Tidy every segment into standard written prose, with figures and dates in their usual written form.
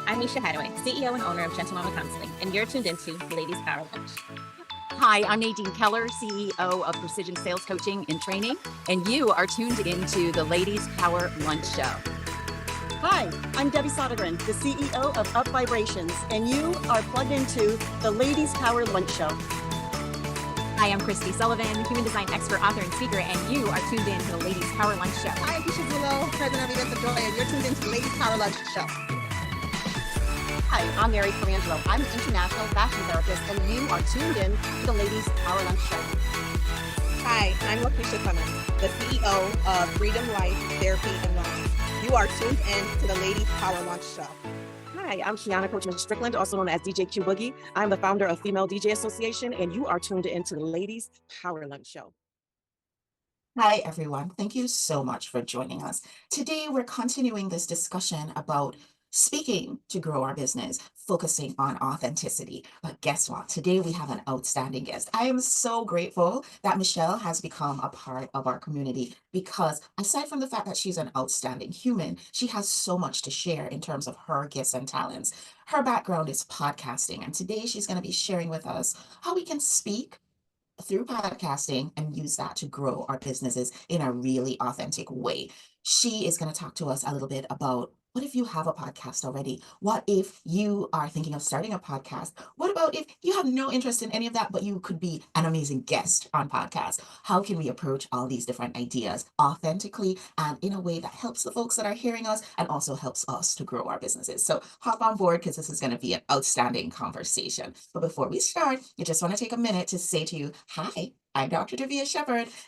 I'm Misha Hadaway, CEO and owner of Gentle Mama Counseling, and you're tuned into Ladies Power Lunch. Hi, I'm Nadine Keller, CEO of Precision Sales Coaching and Training, and you are tuned into the Ladies Power Lunch Show. Hi, I'm Debbie Sodergren, the CEO of Up Vibrations, and you are plugged into the Ladies Power Lunch Show. Hi, I'm Christy Sullivan, human design expert, author, and speaker, and you are tuned in to the Ladies Power Lunch Show. Hi, I'm Keisha Zullo, president of Events of Joy, and you're tuned into the Ladies Power Lunch Show. Hi, I'm Mary Colangelo. I'm an international fashion therapist, and you are tuned in to the Ladies Power Lunch Show. Hi, I'm Lakeisha Clemens, the CEO of Freedom Life Therapy and Wellness. You are tuned in to the Ladies Power Lunch Show. Hi, I'm Kiana Coachman Strickland, also known as DJ Q Boogie. I'm the founder of Female DJ Association, and you are tuned into the Ladies Power Lunch Show. Hi, everyone. Thank you so much for joining us. Today, we're continuing this discussion about speaking to grow our business, focusing on authenticity. But guess what? Today, we have an outstanding guest. I am so grateful that Michelle has become a part of our community because aside from the fact that she's an outstanding human, she has so much to share in terms of her gifts and talents. Her background is podcasting, and today she's going to be sharing with us how we can speak through podcasting and use that to grow our businesses in a really authentic way. She is going to talk to us a little bit about what if you have a podcast already? What if you are thinking of starting a podcast? What about if you have no interest in any of that, but you could be an amazing guest on podcast? How can we approach all these different ideas authentically and in a way that helps the folks that are hearing us and also helps us to grow our businesses? So hop on board because this is going to be an outstanding conversation. But before we start, I just want to take a minute to say to you, hi, I'm Dr. Davia H.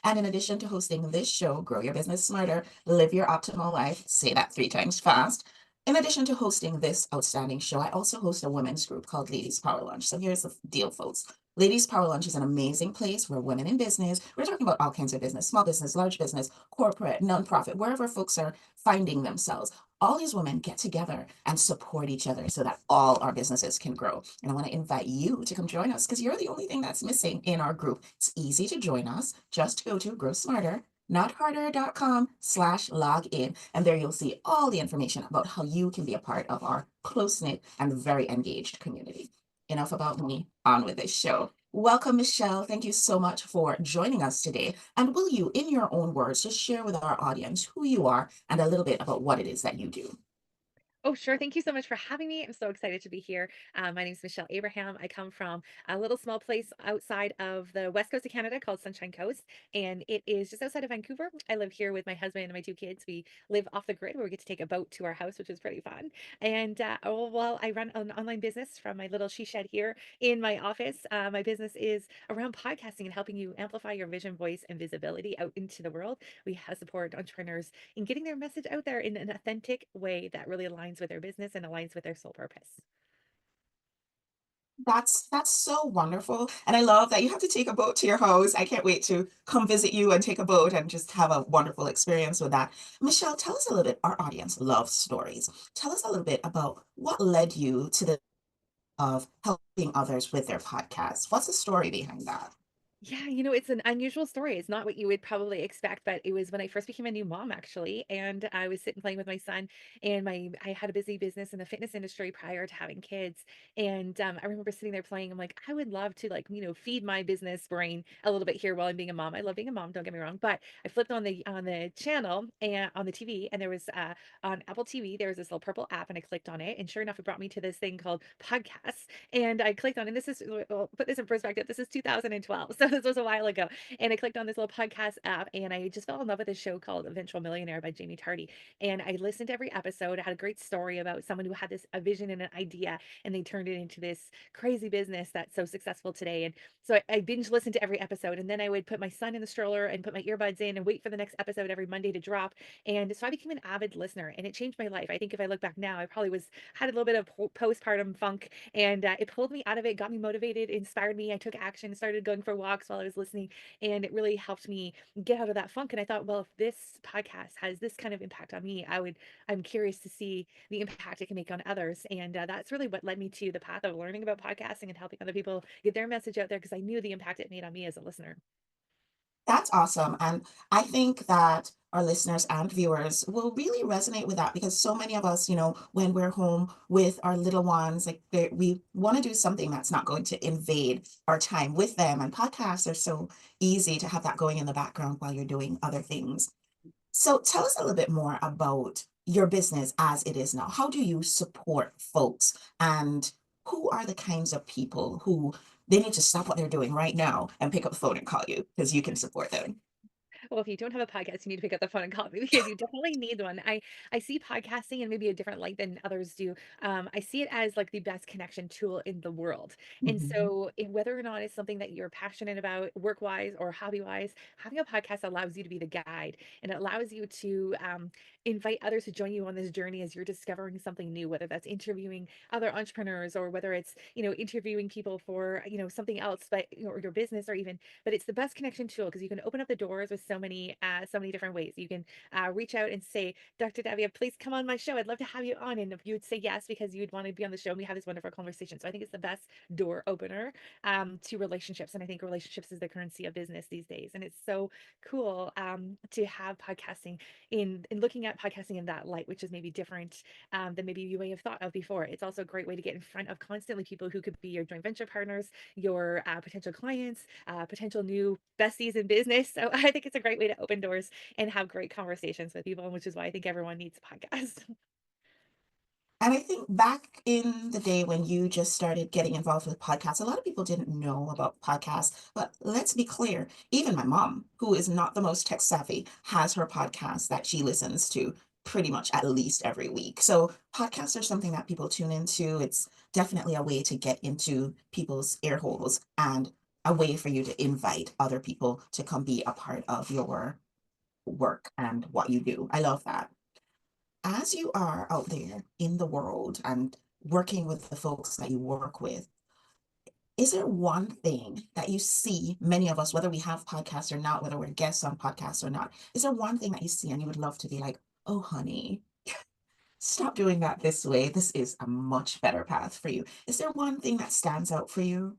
And in addition to hosting this show, Grow Your Business Smarter, Live Your Optimal Life, say that 3 times fast. In addition to hosting this outstanding show, I also host a women's group called Ladies Power Lunch. So here's the deal, folks. Ladies Power Lunch is an amazing place where women in business, we're talking about all kinds of business, small business, large business, corporate, nonprofit, wherever folks are finding themselves. All these women get together and support each other so that all our businesses can grow. And I want to invite you to come join us because you're the only thing that's missing in our group. It's easy to join us. Just go to growsmarter.com/login. And there you'll see all the information about how you can be a part of our close-knit and very engaged community. Enough about me, on with this show. Welcome, Michelle. Thank you so much for joining us today. And will you, in your own words, just share with our audience who you are and a little bit about what it is that you do? Oh, sure. Thank you so much for having me. I'm so excited to be here. My name is Michelle Abraham. I come from a little small place outside of the west coast of Canada called Sunshine Coast, and it is just outside of Vancouver. I live here with my husband and my 2 kids. We live off the grid where we get to take a boat to our house, which is pretty fun. And well, I run an online business from my little she shed here in my office. My business is around podcasting and helping you amplify your vision, voice, and visibility out into the world. We have support entrepreneurs in getting their message out there in an authentic way that really aligns with their business and aligns with their soul purpose. That's so wonderful. And I love that you have to take a boat to your house. I can't wait to come visit you and take a boat and just have a wonderful experience with that. Michelle, tell us a little bit. Our audience loves stories. Tell us a little bit about what led you to the of helping others with their podcasts. What's the story behind that? Yeah, it's an unusual story. It's not what you would probably expect, but it was when I first became a new mom, actually. And I was sitting playing with my son, and I had a busy business in the fitness industry prior to having kids. And I remember sitting there playing. I'm like, I would love to feed my business brain a little bit here while I'm being a mom. I love being a mom, don't get me wrong. But I flipped on the channel and on the TV, and there was on Apple TV, there was this little purple app, and I clicked on it, and sure enough, it brought me to this thing called podcasts. And I clicked on, and this is, well, put this in perspective, this is 2012. So this was a while ago. And I clicked on this little podcast app and I just fell in love with this show called Eventual Millionaire by Jamie Tardy. And I listened to every episode. It had a great story about someone who had this a vision and an idea and they turned it into this crazy business that's so successful today. And so I binge listened to every episode. And then I would put my son in the stroller and put my earbuds in and wait for the next episode every Monday to drop. And so I became an avid listener and it changed my life. I think if I look back now, I probably had a little bit of postpartum funk and it pulled me out of it, got me motivated, inspired me. I took action, started going for walks while I was listening, and it really helped me get out of that funk. And I thought, well, if this podcast has this kind of impact on me, I'm curious to see the impact it can make on others. And that's really what led me to the path of learning about podcasting and helping other people get their message out there because I knew the impact it made on me as a listener. That's awesome. And I think that our listeners and viewers will really resonate with that because so many of us, when we're home with our little ones, like we want to do something that's not going to invade our time with them. And podcasts are so easy to have that going in the background while you're doing other things. So tell us a little bit more about your business as it is now. How do you support folks and who are the kinds of people who they need to stop what they're doing right now and pick up the phone and call you because you can support them? Well, if you don't have a podcast, you need to pick up the phone and call me because you definitely need one. I see podcasting in maybe a different light than others do. I see it as like the best connection tool in the world. And Mhm. so, whether or not it's something that you're passionate about, work wise or hobby wise, having a podcast allows you to be the guide, and it allows you to invite others to join you on this journey as you're discovering something new. Whether that's interviewing other entrepreneurs, or whether it's interviewing people for something else, but or your business, or even, but it's the best connection tool because you can open up the doors with so many different ways. You can reach out and say, Dr. Davia, please come on my show. I'd love to have you on. And if you would say yes because you'd want to be on the show and we have this wonderful conversation. So I think it's the best door opener to relationships. And I think relationships is the currency of business these days. And it's so cool to have podcasting in looking at podcasting in that light, which is maybe different than maybe you may have thought of before. It's also a great way to get in front of constantly people who could be your joint venture partners, your potential clients, potential new besties in business. So I think it's a great way to open doors and have great conversations with people, which is why I think everyone needs a podcast. And I think back in the day when you just started getting involved with podcasts, a lot of people didn't know about podcasts. But let's be clear, even my mom, who is not the most tech savvy, has her podcast that she listens to pretty much at least every week. So podcasts are something that people tune into. It's definitely a way to get into people's ear holes and a way for you to invite other people to come be a part of your work and what you do. I love that. As you are out there in the world and working with the folks that you work with, is there one thing that you see many of us, whether we have podcasts or not, whether we're guests on podcasts or not, is there one thing that you see and you would love to be like, oh, honey, stop doing that this way. This is a much better path for you. Is there one thing that stands out for you?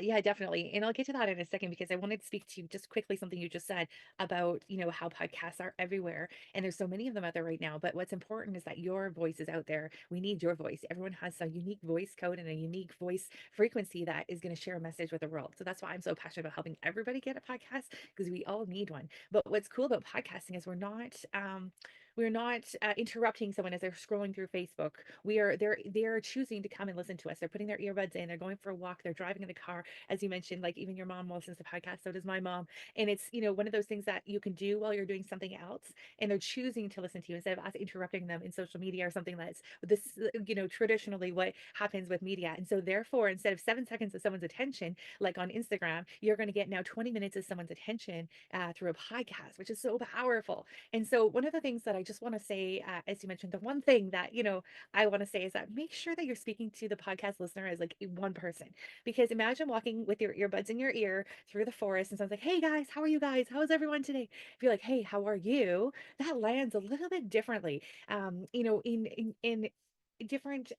Yeah, definitely. And I'll get to that in a second because I wanted to speak to just quickly something you just said about, how podcasts are everywhere and there's so many of them out there right now. But what's important is that your voice is out there. We need your voice. Everyone has a unique voice code and a unique voice frequency that is going to share a message with the world. So that's why I'm so passionate about helping everybody get a podcast because we all need one. But what's cool about podcasting is we're not interrupting someone as they're scrolling through Facebook. They're choosing to come and listen to us. They're putting their earbuds in. They're going for a walk. They're driving in the car, as you mentioned. Like even your mom listens to podcasts. So does my mom. And it's one of those things that you can do while you're doing something else, and they're choosing to listen to you instead of us interrupting them in social media or something that's this traditionally what happens with media. And so therefore, instead of 7 seconds of someone's attention, like on Instagram, you're going to get now 20 minutes of someone's attention through a podcast, which is so powerful. And so, one of the things that I just want to say, as you mentioned, the one thing that I want to say is that make sure that you're speaking to the podcast listener as like one person, because imagine walking with your earbuds in your ear through the forest, and someone's like, "Hey guys, how are you guys? How is everyone today?" If you're like, "Hey, how are you?" That lands a little bit differently. In different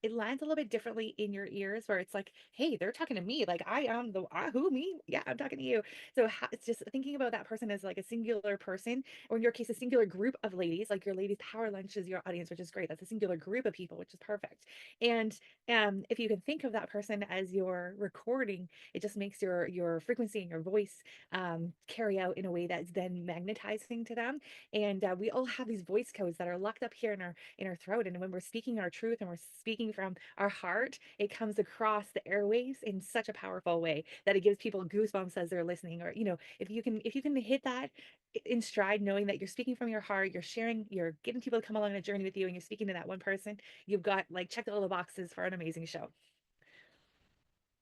it lands a little bit differently in your ears where it's like, hey, they're talking to me, like I am the who, me, yeah, I'm talking to you. So it's just thinking about that person as like a singular person, or in your case a singular group of ladies, like your ladies power lunch is your audience, which is great. That's a singular group of people, which is perfect. And if you can think of that person as your recording, it just makes your frequency and your voice carry out in a way that's then magnetizing to them. And we all have these voice codes that are locked up here in our throat, and when we're speaking our truth and we're speaking from our heart, it comes across the airwaves in such a powerful way that it gives people goosebumps as they're listening. Or if you can hit that in stride, knowing that you're speaking from your heart, you're sharing, you're getting people to come along on a journey with you, and you're speaking to that one person, you've got like checked all the boxes for an amazing show.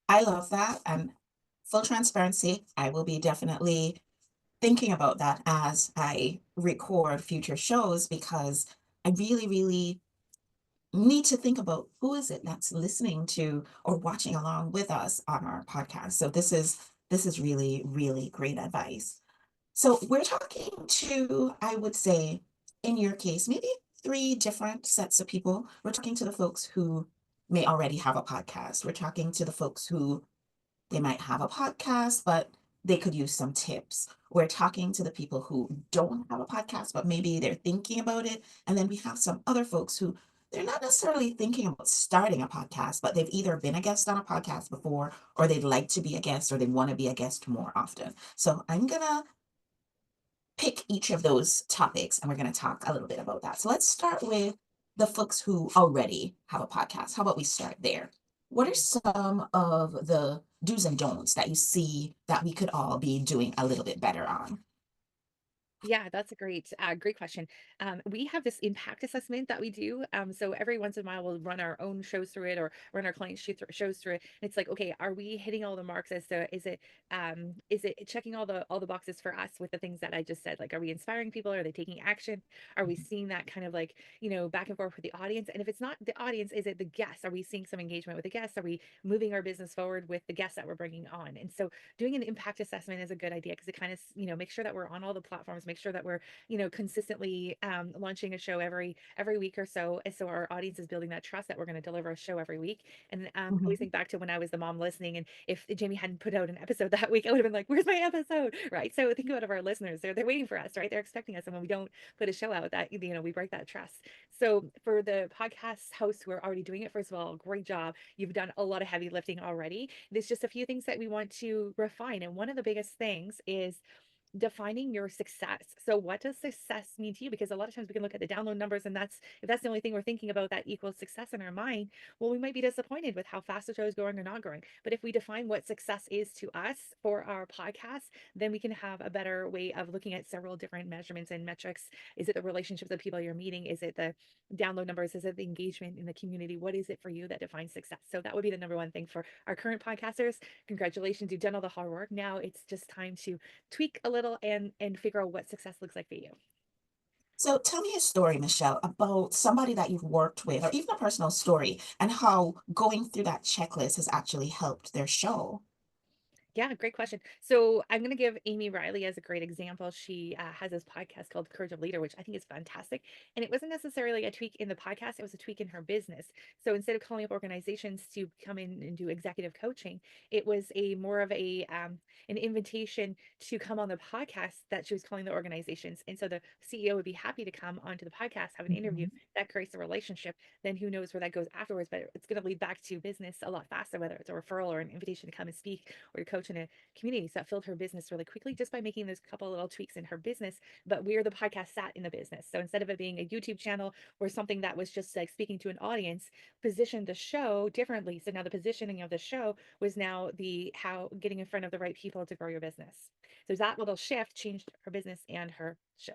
I love that. And full transparency, I will be definitely thinking about that as I record future shows because I really, really need to think about who is it that's listening to or watching along with us on our podcast. So this is really, really great advice. So we're talking to, I would say, in your case, maybe three different sets of people. We're talking to the folks who may already have a podcast. We're talking to the folks who they might have a podcast, but they could use some tips. We're talking to the people who don't have a podcast, but maybe they're thinking about it. And then we have some other folks who they're not necessarily thinking about starting a podcast, but they've either been a guest on a podcast before, or they'd like to be a guest, or they want to be a guest more often. So I'm going to pick each of those topics and we're going to talk a little bit about that. So let's start with the folks who already have a podcast. How about we start there? What are some of the do's and don'ts that you see that we could all be doing a little bit better on? Yeah, that's a great question. We have this impact assessment that we do. So every once in a while, we'll run our own shows through it, or run our client shows through it. And it's like, okay, are we hitting all the marks? As to is it checking all the boxes for us with the things that I just said? Like, are we inspiring people? Are they taking action? Are we seeing that kind of like, back and forth with the audience? And if it's not the audience, is it the guests? Are we seeing some engagement with the guests? Are we moving our business forward with the guests that we're bringing on? And so doing an impact assessment is a good idea, because it kind of, make sure that we're on all the platforms, make sure that we're, consistently launching a show every week or so. And so our audience is building that trust that we're going to deliver a show every week. And I always think back to when I was the mom listening, and if Jamie hadn't put out an episode that week, I would have been like, where's my episode? Right. So think about our listeners. They're waiting for us, right? They're expecting us. And when we don't put a show out, that, we break that trust. So for the podcast hosts who are already doing it, first of all, great job. You've done a lot of heavy lifting already. There's just a few things that we want to refine. And one of the biggest things is defining your success. So what does success mean to you? Because a lot of times we can look at the download numbers, and if that's the only thing we're thinking about that equals success in our mind, well, we might be disappointed with how fast the show is growing or not growing. But if we define what success is to us for our podcast, then we can have a better way of looking at several different measurements and metrics. Is it the relationships of people you're meeting? Is it the download numbers? Is it the engagement in the community? What is it for you that defines success? So that would be the number one thing for our current podcasters. Congratulations, you've done all the hard work. Now it's just time to tweak a little and figure out what success looks like for you. So tell me a story, Michelle, about somebody that you've worked with, or even a personal story, and how going through that checklist has actually helped their show. Yeah, great question. So I'm going to give Amy Riley as a great example. She has this podcast called Courage of Leader, which I think is fantastic. And it wasn't necessarily a tweak in the podcast, it was a tweak in her business. So instead of calling up organizations to come in and do executive coaching, it was a more of an invitation to come on the podcast that she was calling the organizations. And so the CEO would be happy to come onto the podcast, have an interview. That creates a relationship. Then who knows where that goes afterwards, but it's going to lead back to business a lot faster, whether it's a referral or an invitation to come and speak or to coach in a community. So that filled her business really quickly just by making those couple little tweaks in her business. But where the podcast sat in the business. So instead of it being a YouTube channel or something that was just like speaking to an audience, positioned the show differently. So now the positioning of the show was now the how getting in front of the right people to grow your business. So that little shift changed her business and her show.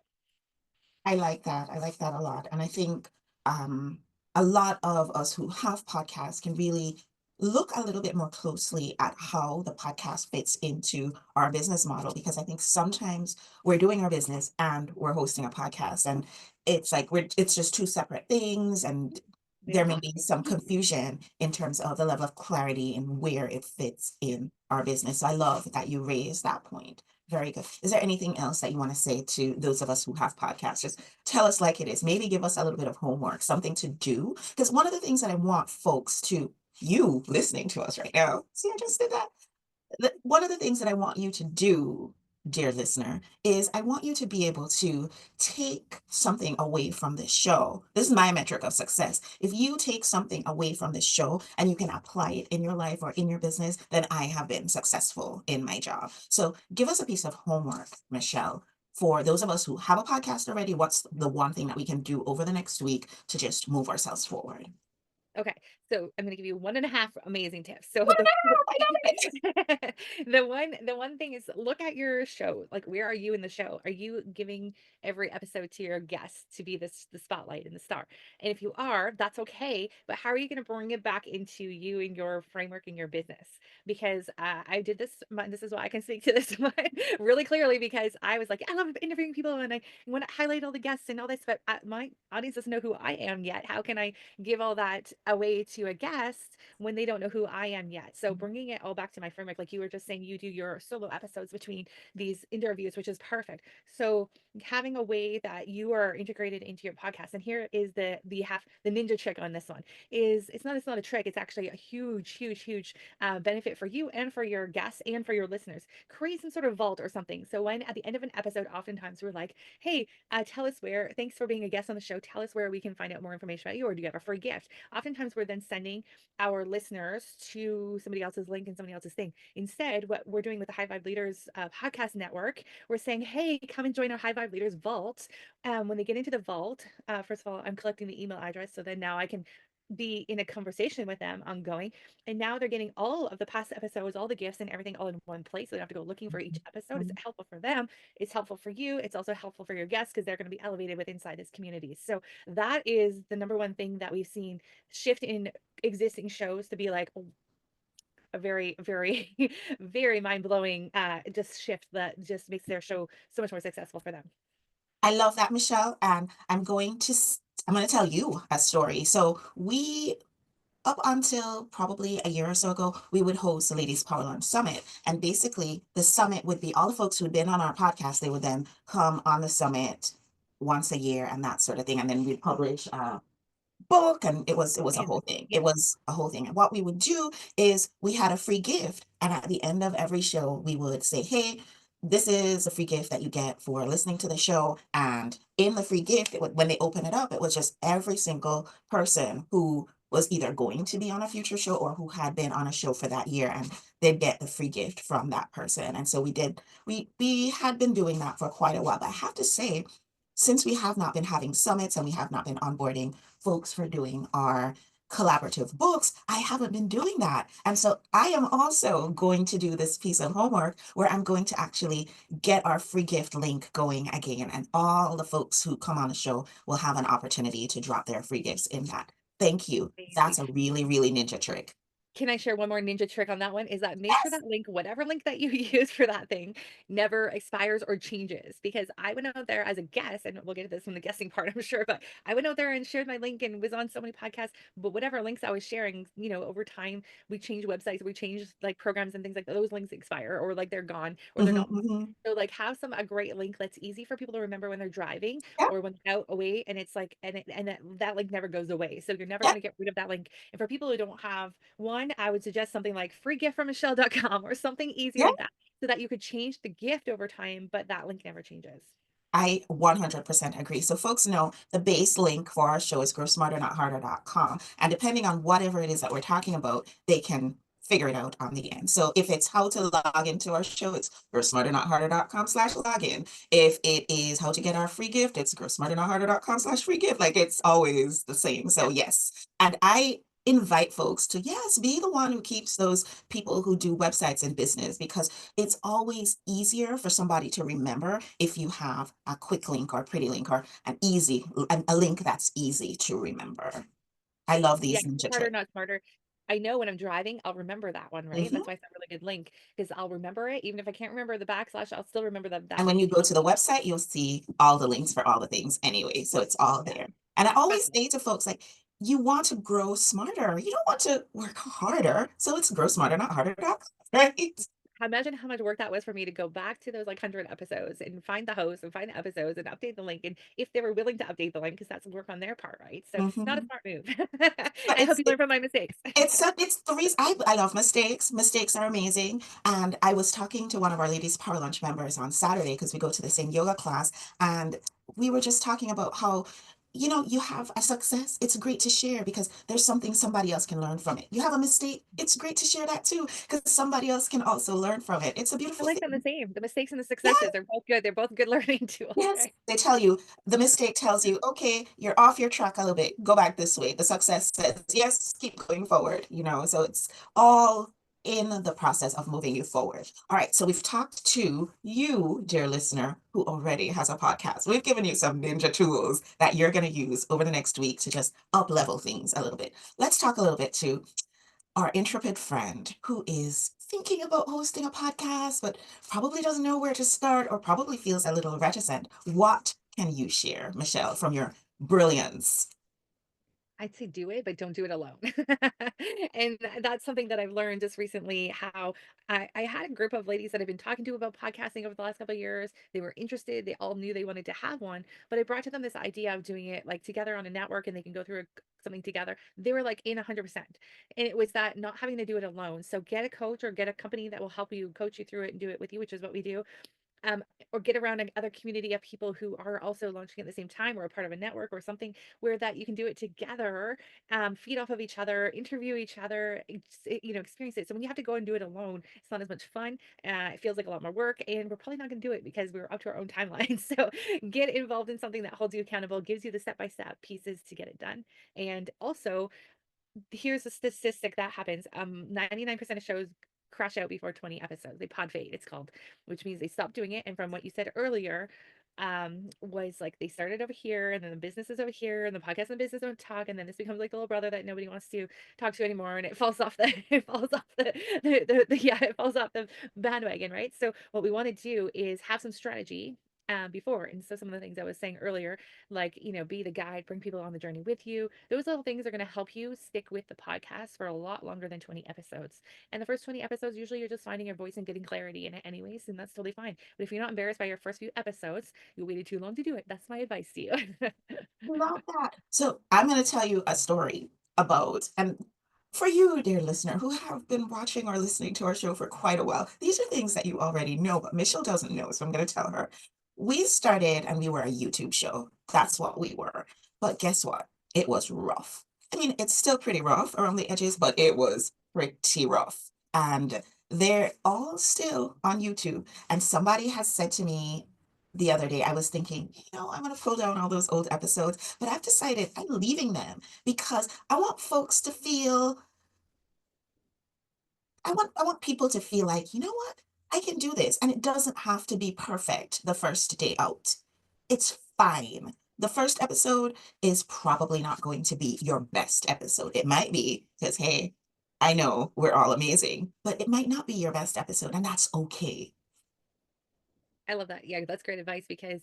I like that. I like that a lot. And I think a lot of us who have podcasts can really look a little bit more closely at how the podcast fits into our business model, because I think sometimes we're doing our business and we're hosting a podcast, and it's like it's just two separate things, and there may be some confusion in terms of the level of clarity and where it fits in our business. So I love that you raised that point. Very good. Is there anything else that you want to say to those of us who have podcasts? Just tell us like it is. Maybe give us a little bit of homework, something to do. Because one of the things that I want folks to, you listening to us right now, see, I just did that. One of the things that I want you to do, dear listener, is I want you to be able to take something away from this show. This is my metric of success. If you take something away from this show and you can apply it in your life or in your business, then I have been successful in my job. So give us a piece of homework, Michelle. For those of us who have a podcast already, what's the one thing that we can do over the next week to just move ourselves forward? Okay, so I'm going to give you 1.5 amazing tips. So I love it. the one thing is look at your show. Like, where are you in the show? Are you giving every episode to your guests to be the spotlight and the star? And if you are, that's okay. But how are you going to bring it back into you and your framework in your business? Because I did this. This is why I can speak to this one really clearly, because I was like, I love interviewing people and I want to highlight all the guests and all this, but my audience doesn't know who I am yet. How can I give all that away to a guest when they don't know who I am yet. So bringing it all back to my framework, like you were just saying, you do your solo episodes between these interviews, which is perfect. So having a way that you are integrated into your podcast, and here is the ninja trick on this one is it's not a trick. It's actually a huge benefit for you and for your guests and for your listeners. Create some sort of vault or something. So when at the end of an episode, oftentimes we're like, hey, tell us where, thanks for being a guest on the show. Tell us where we can find out more information about you, or do you have a free gift? Oftentimes we're then sending our listeners to somebody else's link and somebody else's thing. Instead, what we're doing with the High Vibe Leaders podcast network, we're saying, hey, come and join our High Vibe Leaders vault. When they get into the vault, first of all, I'm collecting the email address. So then now I can be in a conversation with them ongoing. And now they're getting all of the past episodes, all the gifts and everything all in one place. So they don't have to go looking for each episode. It's helpful for them. It's helpful for you. It's also helpful for your guests because they're going to be elevated with inside this community. So that is the number one thing that we've seen shift in existing shows to be like a very very mind-blowing just shift that just makes their show so much more successful for them. I love that, Michelle. And I'm going to tell you a story. So up until probably a year or so ago, we would host the Ladies Power Lunch Summit. And basically, the summit would be all the folks who had been on our podcast, they would then come on the summit once a year and that sort of thing. And then we'd publish book, and it was a whole thing. Yeah. It was a whole thing. And what we would do is we had a free gift, and at the end of every show we would say, hey, this is a free gift that you get for listening to the show. And in the free gift, when they open it up, it was just every single person who was either going to be on a future show or who had been on a show for that year, and they'd get the free gift from that person. And so we had been doing that for quite a while. But I have to say, since we have not been having summits and we have not been onboarding folks for doing our collaborative books, I haven't been doing that. And so I am also going to do this piece of homework where I'm going to actually get our free gift link going again. And all the folks who come on the show will have an opportunity to drop their free gifts in that. Thank you. That's a really, really ninja trick. Can I share one more ninja trick on that one? Is that make sure Yes. that link, whatever link that you use for that thing, never expires or changes. Because I went out there as a guest, and we'll get to this in the guesting part, I'm sure, but I went out there and shared my link and was on so many podcasts. But whatever links I was sharing, over time, we changed websites, we changed like programs and things like that. Those links expire or like they're gone or they're Mhm, not. mhm. So like have a great link that's easy for people to remember when they're driving Yep, or when they're out away, and it's like that link never goes away. So you're never yep, going to get rid of that link. And for people who don't have one, I would suggest something like freegiftfrommichelle.com or something easy yep. like that so that you could change the gift over time, but that link never changes. I 100% agree. So folks know the base link for our show is growsmarternotharder.com. And depending on whatever it is that we're talking about, they can figure it out on the end. So if it's how to log into our show, it's growsmarternotharder.com/login. If it is how to get our free gift, it's growsmarternotharder.com/free gift. Like it's always the same. So Yeah. yes. And I invite folks to, yes, be the one who keeps those people who do websites in business, because it's always easier for somebody to remember if you have a quick link or a pretty link or a link that's easy to remember. I love Yeah. these ninja Smarter, tricks. not smarter. I know when I'm driving, I'll remember that one, right? Mhm. That's why it's a really good link because I'll remember it. Even if I can't remember the backslash, I'll still remember that And when you link. go to the website, you'll see all the links for all the things anyway. So it's all Yeah. there. And I always Awesome. say to folks, like, you want to grow smarter. You don't want to work harder. So it's grow smarter, not harder, right? Imagine how much work that was for me to go back to those like 100 episodes and find the host and find the episodes and update the link. And if they were willing to update the link, because that's work on their part, right? So not a Mhm. smart move. But I hope you learn from my mistakes. it's the reason I love mistakes. Mistakes are amazing. And I was talking to one of our Ladies Power Lunch members on Saturday because we go to the same yoga class, and we were just talking about how, you have a success. It's great to share because there's something somebody else can learn from it. You have a mistake. It's great to share that too because somebody else can also learn from it. It's a I beautiful like them the thing. same. The mistakes and the Yeah. successes, they're both good. They're both good learning tools, Yes, right? they tell you the mistake tells you, okay, you're off your track a little bit, go back this way. The success says, yes, keep going forward, so it's all in the process of moving you forward. All right, so we've talked to you, dear listener, who already has a podcast. We've given you some ninja tools that you're going to use over the next week to just up level things a little bit. Let's talk a little bit to our intrepid friend who is thinking about hosting a podcast, but probably doesn't know where to start or probably feels a little reticent. What can you share, Michelle, from your brilliance? I'd say do it, but don't do it alone. And that's something that I've learned just recently, how I had a group of ladies that I've been talking to about podcasting over the last couple of years. They were interested. They all knew they wanted to have one, but I brought to them this idea of doing it like together on a network and they can go through something together. They were like in 100%. And it was that not having to do it alone. So get a coach or get a company that will help you coach you through it and do it with you, which is what we do. um, or get around another community of people who are also launching at the same time, or a part of a network or something where that you can do it together, feed off of each other, interview each other, experience it. So when you have to go and do it alone, it's not as much fun. It feels like a lot more work, and we're probably not going to do it because we're up to our own timeline. So get involved in something that holds you accountable, gives you the step-by-step pieces to get it done. And also, here's a statistic that happens. 99% of shows crash out before 20 episodes. They pod fade, it's called, which means they stop doing it. And from what you said earlier, was like they started over here, and then the business is over here, and the podcast and the business don't talk, and then this becomes like the little brother that nobody wants to talk to anymore, and it falls off the it falls off it falls off the bandwagon, right? So what we want to do is have some strategy before. And so some of the things I was saying earlier, like, be the guide, bring people on the journey with you. Those little things are going to help you stick with the podcast for a lot longer than 20 episodes. And the first 20 episodes, usually you're just finding your voice and getting clarity in it anyways, and that's totally fine. But if you're not embarrassed by your first few episodes, you waited too long to do it. That's my advice to you. Love that. So I'm going to tell you a story about, and for you, dear listener, who have been watching or listening to our show for quite a while, these are things that you already know, but Michelle doesn't know. So I'm going to tell her. We started and we were a YouTube show. That's what we were. But guess what? It was rough. I mean, it's still pretty rough around the edges, but it was pretty rough. And they're all still on YouTube. And somebody has said to me the other day, I was thinking, I'm going to pull down all those old episodes, but I've decided I'm leaving them because I want folks to feel, I want people to feel like, you know what? I can do this. And it doesn't have to be perfect the first day out. It's fine. The first episode is probably not going to be your best episode. It might be because, hey, I know we're all amazing, but it might not be your best episode, and that's okay. I love that. Yeah, that's great advice because,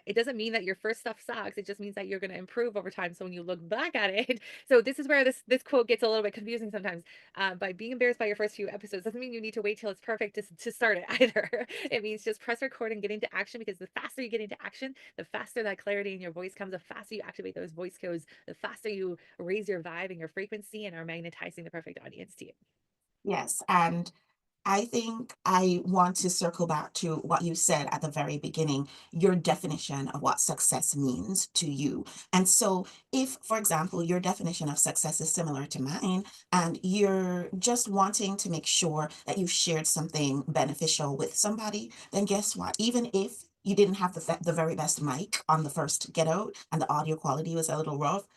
it doesn't mean that your first stuff sucks. It just means that you're going to improve over time. So when you look back at it, so this is where this quote gets a little bit confusing sometimes. By being embarrassed by your first few episodes doesn't mean you need to wait till it's perfect to start it either. It means just press record and get into action, because the faster you get into action, the faster that clarity in your voice comes, the faster you activate those voice codes, the faster you raise your vibe and your frequency and are magnetizing the perfect audience to you. Yes, and I think I want to circle back to what you said at the very beginning, your definition of what success means to you. And so, if, for example, your definition of success is similar to mine, and you're just wanting to make sure that you shared something beneficial with somebody, then guess what? Even if you didn't have the very best mic on the first get out and the audio quality was a little rough,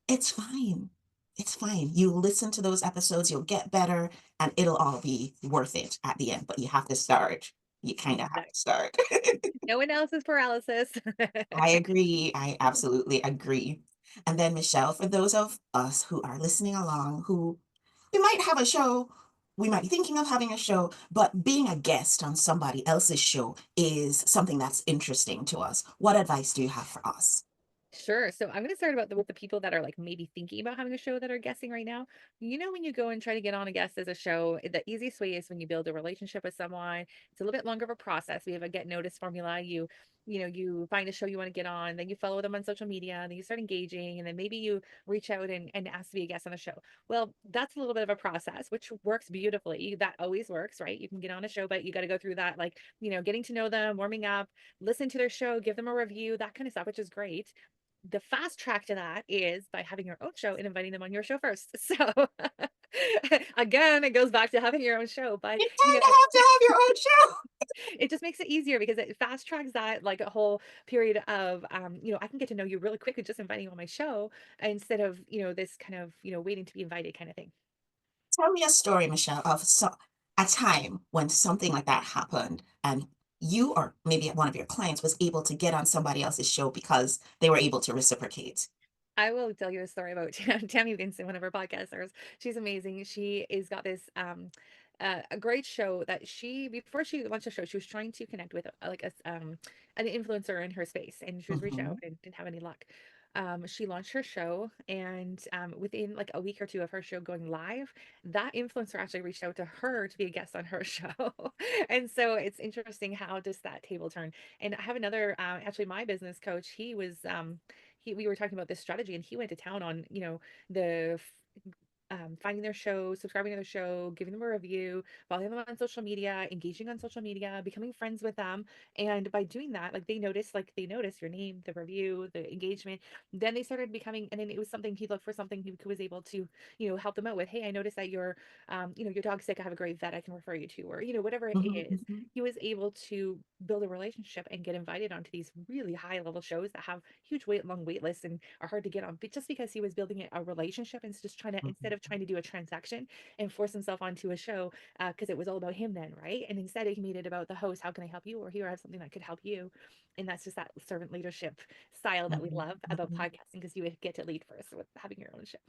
it's fine. It's fine. You listen to those episodes, you'll get better, and it'll all be worth it at the end. But you have to start. You kind of have to Exactly. start. No analysis paralysis. I agree. I absolutely agree. And then, Michelle, for those of us who are listening along, who we might have a show, we might be thinking of having a show, but being a guest on somebody else's show is something that's interesting to us. What advice do you have for us? Sure. So I'm going to start with the people that are like maybe thinking about having a show that are guessing right now. When you go and try to get on a guest as a show, the easiest way is when you build a relationship with someone. It's a little bit longer of a process. We have a get notice formula. You find a show you want to get on, then you follow them on social media, and then you start engaging, and then maybe you reach out and ask to be a guest on the show. Well, that's a little bit of a process, which works beautifully. That always works, right? You can get on a show, but you got to go through that, like, getting to know them, warming up, listen to their show, give them a review, that kind of stuff, which is great. The fast track to that is by having your own show and inviting them on your show first. So again, it goes back to having your own show, but You kind of have to have your own show. it just makes it easier because it fast tracks that, like, a whole period of, I can get to know you really quickly just inviting you on my show, instead of, this kind of, waiting to be invited kind of thing. Tell me a story, Michelle, of a time when something like that happened and you or maybe one of your clients was able to get on somebody else's show because they were able to reciprocate. I will tell you a story about Tammy Vincent, one of our podcasters. She's amazing. She is got this a great show that before she launched the show, she was trying to connect with like an influencer in her space, and she was reaching out Mhm. and didn't have any luck. she launched her show, and within like a week or two of her show going live, that influencer actually reached out to her to be a guest on her show. And so it's interesting how does that table turn. And I have another, actually my business coach, he was we were talking about this strategy, and he went to town on, the finding their show, subscribing to their show, giving them a review, following them on social media, engaging on social media, becoming friends with them. And by doing that, they notice your name, the review, the engagement. Then they started becoming, and then it was something he looked for something he was able to, help them out with. Hey, I noticed that your dog's sick. I have a great vet I can refer you to, or, whatever it Mhm, is. mhm, He was able to build a relationship and get invited onto these really high level shows that have long wait lists and are hard to get on, but just because he was building a relationship and just trying to, instead mhm, of trying to do a transaction and force himself onto a show, because it was all about him then, right? And instead he made it about the host. How can I help you? Or here, I have something that could help you. And that's just that servant leadership style that we mhm, love about mhm. podcasting, because you get to lead first with having your own show.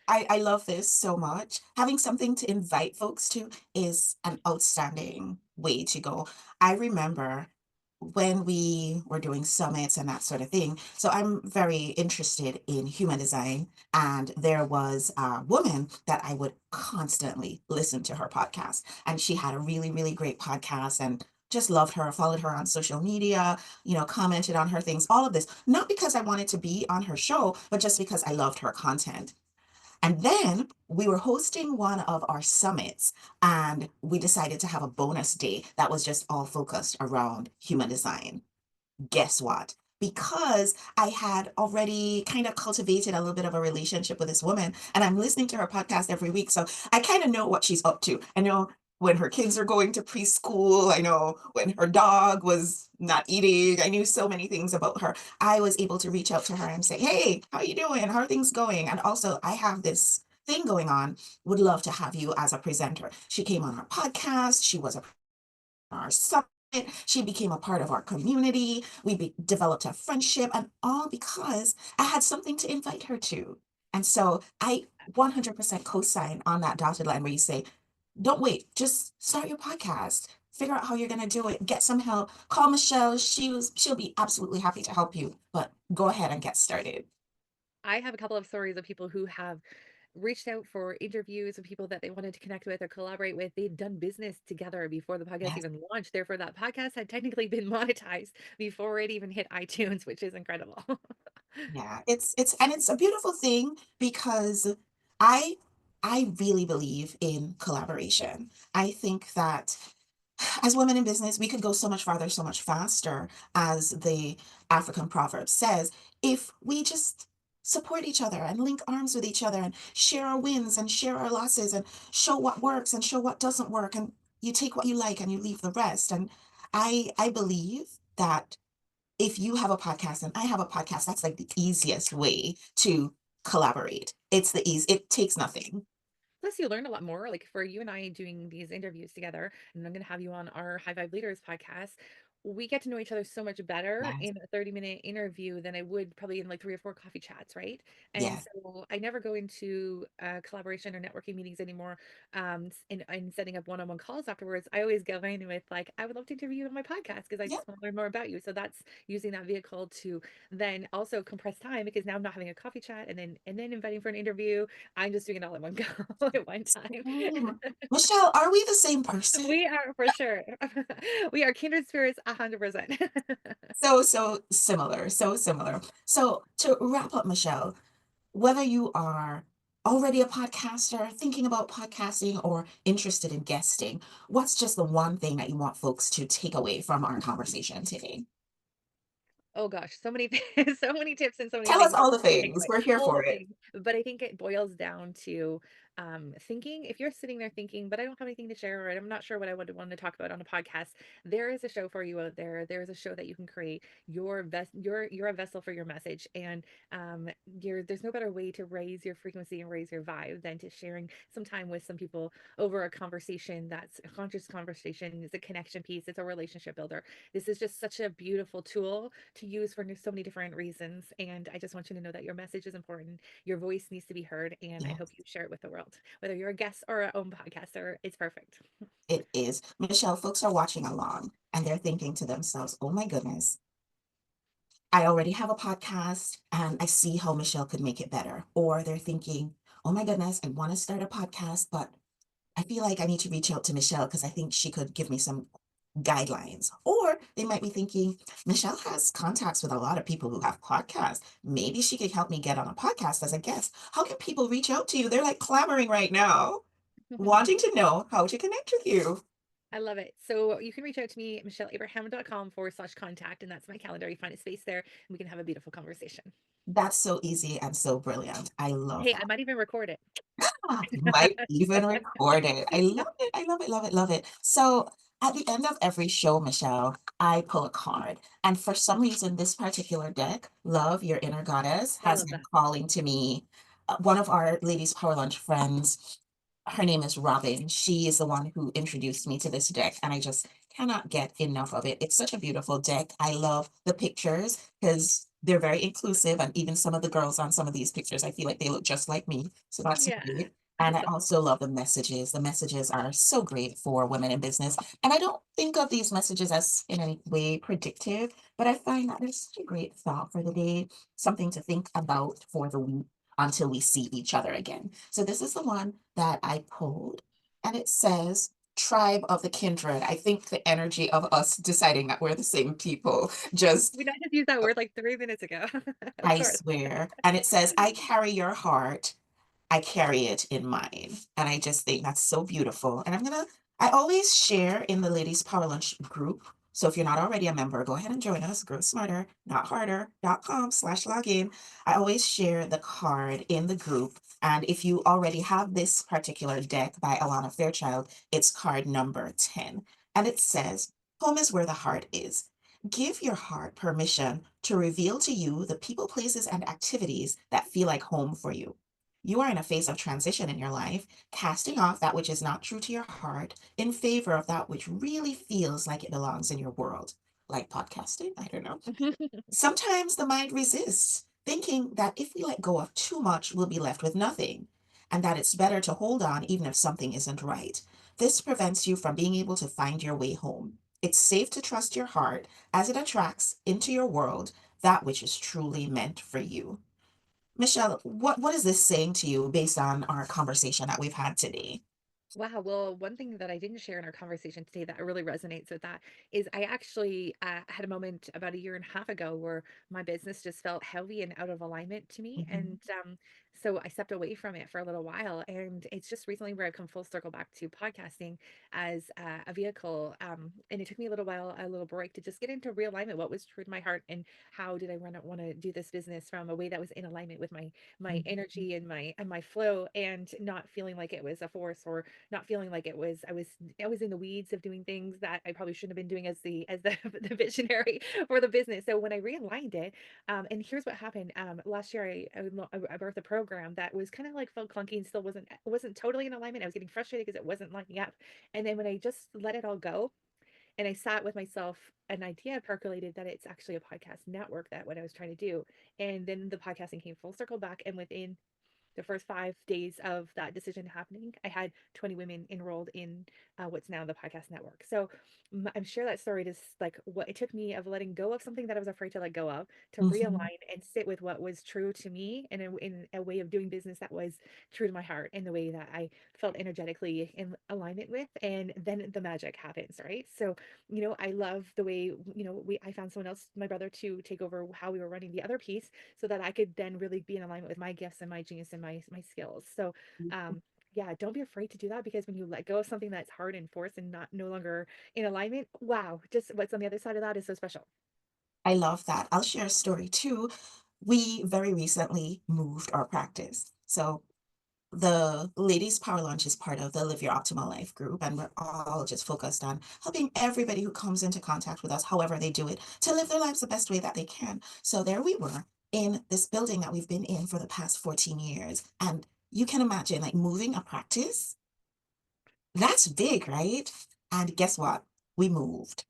I love this so much. Having something to invite folks to is an outstanding way to go. I remember when we were doing summits and that sort of thing. So I'm very interested in human design. And there was a woman that I would constantly listen to her podcast. And she had a really, really great podcast and just loved her, followed her on social media, commented on her things, all of this. Not because I wanted to be on her show, but just because I loved her content. And then we were hosting one of our summits, and we decided to have a bonus day that was just all focused around human design. Guess what? Because I had already kind of cultivated a little bit of a relationship with this woman, and I'm listening to her podcast every week. So I kind of know what she's up to. I know when her kids are going to preschool. I know when her dog was not eating. I knew so many things about her. I was able to reach out to her and say, "Hey, how you doing? How are things going?" And also, I have this thing going on. Would love to have you as a presenter. She came on our podcast. She was our summit. She became a part of our community. Developed a friendship, and all because I had something to invite her to. And so I 100% co-sign on that dotted line where you say, don't wait, just start your podcast. Figure out how you're going to do it. Get some help. Call Michelle. She'll be absolutely happy to help you. But go ahead and get started. I have a couple of stories of people who have reached out for interviews of people that they wanted to connect with or collaborate with. They'd done business together before the podcast Yes. even launched. Therefore, that podcast had technically been monetized before it even hit iTunes, which is incredible. Yeah, it's a beautiful thing because I I really believe in collaboration. I think that as women in business, we could go so much farther, so much faster, as the African proverb says, if we just support each other and link arms with each other and share our wins and share our losses and show what works and show what doesn't work, and you take what you like and you leave the rest. And I believe that if you have a podcast and I have a podcast, that's like the easiest way to collaborate. It takes nothing. Plus, you learn a lot more. Like for you and I doing these interviews together, and I'm going to have you on our High Vibe Leaders podcast. We get to know each other so much better Yes, in a 30-minute interview than I would probably in like 3 or 4 coffee chats, right? And yes, so I never go into collaboration or networking meetings anymore, and setting up one-on-one calls afterwards. I always go in with like, I would love to interview you on my podcast because I yep, just want to learn more about you. So that's using that vehicle to then also compress time, because now I'm not having a coffee chat and then inviting for an interview. I'm just doing it all at one go at one time. same. Michelle, are we the same person? We are for sure. We are kindred spirits 100%. So similar, so similar. So to wrap up, Michelle, whether you are already a podcaster, thinking about podcasting, or interested in guesting, what's just the one thing that you want folks to take away from our conversation today? Oh gosh, so many so many tips and so many Tell us things all the to take things. away. We're here All for the it. things. But I think it boils down to thinking. If you're sitting there thinking, but I don't have anything to share, or I'm not sure what I would want to talk about on a podcast, there is a show for you out there. There is a show that you can create. You're a vessel for your message. And there's no better way to raise your frequency and raise your vibe than to sharing some time with some people over a conversation that's a conscious conversation. It's a connection piece, it's a relationship builder. This is just such a beautiful tool to use for so many different reasons. And I just want you to know that your message is important. Your voice needs to be heard. And I hope Yes. you share it with the world. Whether you're a guest or a own podcaster, it's perfect. It is. Michelle, folks are watching along and they're thinking to themselves, oh my goodness, I already have a podcast and I see how Michelle could make it better. Or they're thinking, oh my goodness, I want to start a podcast, but I feel like I need to reach out to Michelle because I think she could give me some guidelines. Or they might be thinking, Michelle has contacts with a lot of people who have podcasts. Maybe she could help me get on a podcast as a guest. How can people reach out to you? They're like clamoring right now, wanting to know how to connect with you. I love it. So you can reach out to me, michelleabraham.com/contact, and that's my calendar. You find a space there and we can have a beautiful conversation. That's so easy and so brilliant. I love Hey, that. I might even record it. Might even record it. I love it. I love it, love it, love it. So at the end of every show, Michelle, I pull a card. And for some reason, this particular deck, Love, Your Inner Goddess, I has love been that. calling to me. One of our Ladies Power Lunch friends, her name is Robin. She is the one who introduced me to this deck, and I just cannot get enough of it. It's such a beautiful deck. I love the pictures because they're very inclusive, and even some of the girls on some of these pictures, I feel like they look just like me. So that's Yeah. great. And I also love the messages. The messages are so great for women in business. And I don't think of these messages as in any way predictive, but I find that there's such a great thought for the day, something to think about for the week until we see each other again. So this is the one that I pulled, and it says, Tribe of the Kindred. I think the energy of us deciding that we're the same people just, We not just used that word like 3 minutes ago. Of I course. swear. And it says, I carry your heart, I carry it in mine. And I just think that's so beautiful. And I always share in the Ladies Power Lunch group. So if you're not already a member, go ahead and join us, grow smarter, not harder.com/login. I always share the card in the group. And if you already have this particular deck by Alana Fairchild, it's card number 10. And it says, home is where the heart is. Give your heart permission to reveal to you the people, places, and activities that feel like home for you. You are in a phase of transition in your life, casting off that which is not true to your heart in favor of that which really feels like it belongs in your world, like podcasting. I don't know. Sometimes the mind resists, thinking that if we let go of too much, we'll be left with nothing, and that it's better to hold on even if something isn't right. This prevents you from being able to find your way home. It's safe to trust your heart as it attracts into your world that which is truly meant for you. Michelle, what is this saying to you based on our conversation that we've had today? Wow. Well, one thing that I didn't share in our conversation today that really resonates with that is I actually had a moment about a year and a half ago where my business just felt heavy and out of alignment to me. Mhm. And so I stepped away from it for a little while. And it's just recently where I've come full circle back to podcasting as a vehicle. And it took me a little while, a little break to just get into realignment. What was true to my heart and how did I want to do this business from a way that was in alignment with my Mhm. energy and my flow and not feeling like it was a force or not feeling like it was I was in the weeds of doing things that I probably shouldn't have been doing as the the visionary for the business. So when I realigned it, and here's what happened. Last year I birthed a program that was kind of like felt clunky and still wasn't totally in alignment. I was getting frustrated because it wasn't lining up. And then when I just let it all go and I sat with myself, an idea percolated that it's actually a podcast network that what I was trying to do. And then the podcasting came full circle back. And within the first 5 days of that decision happening, I had 20 women enrolled in what's now the podcast network. So I'm sure that story is like what it took me of letting go of something that I was afraid to let go of, to Mhm. realign and sit with what was true to me and in a way of doing business that was true to my heart in the way that I felt energetically in alignment with. And then the magic happens, right? So, I love the way, I found someone else, my brother, to take over how we were running the other piece so that I could then really be in alignment with my gifts and my genius and my skills. So yeah, don't be afraid to do that because when you let go of something that's hard and forced and not no longer in alignment, wow, just what's on the other side of that is so special. I love that. I'll share a story too. We very recently moved our practice. So the Ladies Power Lunch is part of the Live Your Optimal Life group, and we're all just focused on helping everybody who comes into contact with us, however they do it, to live their lives the best way that they can. So there we were in this building that we've been in for the past 14 years. And you can imagine like moving a practice, that's big, right? And guess what? We moved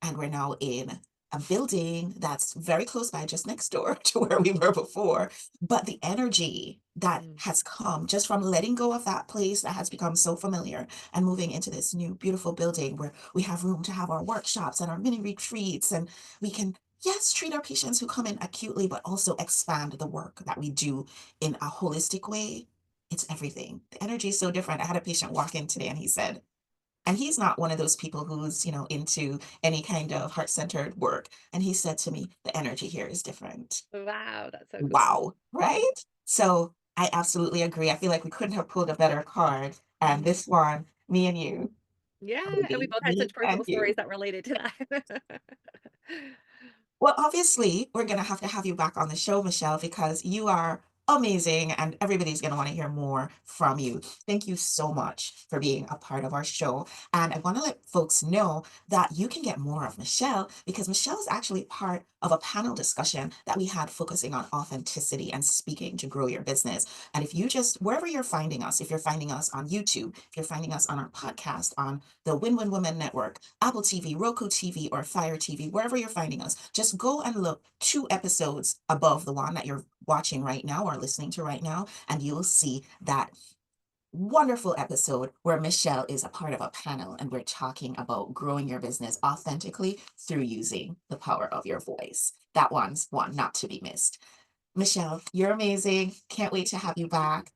and we're now in a building that's very close by, just next door to where we were before. But the energy that Mm. has come just from letting go of that place that has become so familiar and moving into this new beautiful building where we have room to have our workshops and our mini retreats, and we can yes, treat our patients who come in acutely, but also expand the work that we do in a holistic way. It's everything. The energy is so different. I had a patient walk in today and he said, and he's not one of those people who's, into any kind of heart-centered work. And he said to me, the energy here is different. Wow, that's so cool. Wow, right? So I absolutely agree. I feel like we couldn't have pulled a better card. And this one, me and you, Yeah, and we baby, both had me such and personal you. stories that related to that. Well, obviously, we're going to have you back on the show, Michelle, because you are amazing and everybody's going to want to hear more from you. Thank you so much for being a part of our show. And I want to let folks know that you can get more of Michelle because Michelle is actually part of a panel discussion that we had focusing on authenticity and speaking to grow your business. And if you just, wherever you're finding us, if you're finding us on YouTube, if you're finding us on our podcast, on the Win-Win Women Network, Apple TV, Roku TV, or Fire TV, wherever you're finding us, just go and look 2 episodes above the one that you're watching right now or listening to right now, and you'll see that wonderful episode where Michelle is a part of a panel and we're talking about growing your business authentically through using the power of your voice. That one's one not to be missed. Michelle, you're amazing. Can't wait to have you back.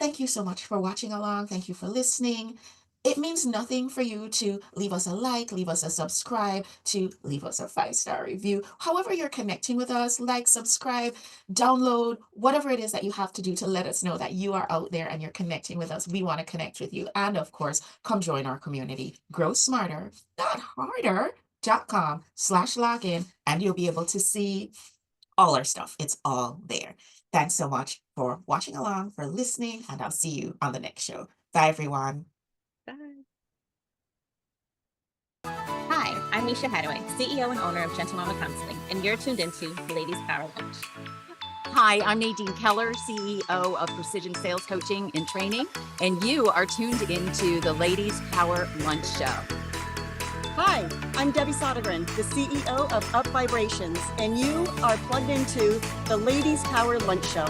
Thank you so much for watching along. Thank you for listening. It means nothing for you to leave us a like, leave us a subscribe, to leave us a 5-star review. However you're connecting with us, like, subscribe, download, whatever it is that you have to do to let us know that you are out there and you're connecting with us. We want to connect with you. And of course, come join our community. Grow smarter, not harder.com/login, and you'll be able to see all our stuff. It's all there. Thanks so much for watching along, for listening, and I'll see you on the next show. Bye, everyone. Bye. Hi, I'm Misha Hadaway, CEO and owner of Gentle Mama Counseling, and you're tuned into Ladies Power Lunch. Hi, I'm Nadine Keller, CEO of Precision Sales Coaching and Training, and you are tuned into the Ladies Power Lunch Show. Hi, I'm Debbie Sodergren, the CEO of Up Vibrations, and you are plugged into the Ladies Power Lunch Show.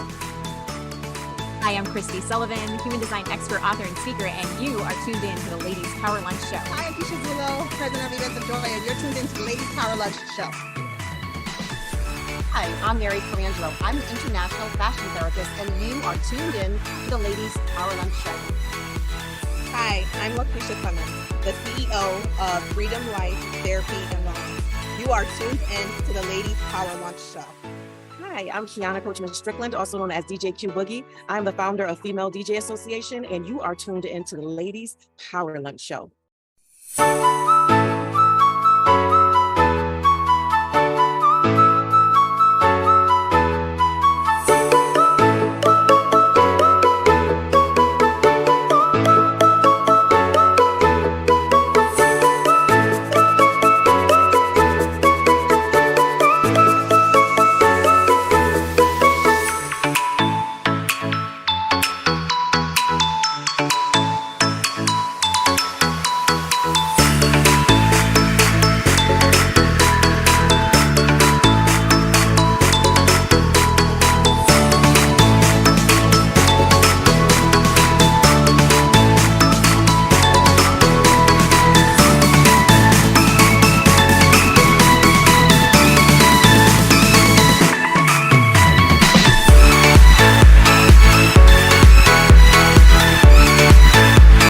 Hi, I'm Christy Sullivan, human design expert, author, and speaker, and you are tuned in to the Ladies Power Lunch Show. Hi, I'm Keisha Zullo, president of Events of Joy, and you're tuned into the Ladies Power Lunch Show. Hi, I'm Mary Colangelo. I'm an international fashion therapist, and you are tuned in to the Ladies Power Lunch Show. Hi, I'm Lakeisha Clemens, the CEO of Freedom Life Therapy and Wellness. You are tuned in to the Ladies Power Lunch Show. Hi, I'm Kiana Coachman Strickland, also known as DJ Q Boogie. I'm the founder of Female DJ Association, and you are tuned into the Ladies Power Lunch Show.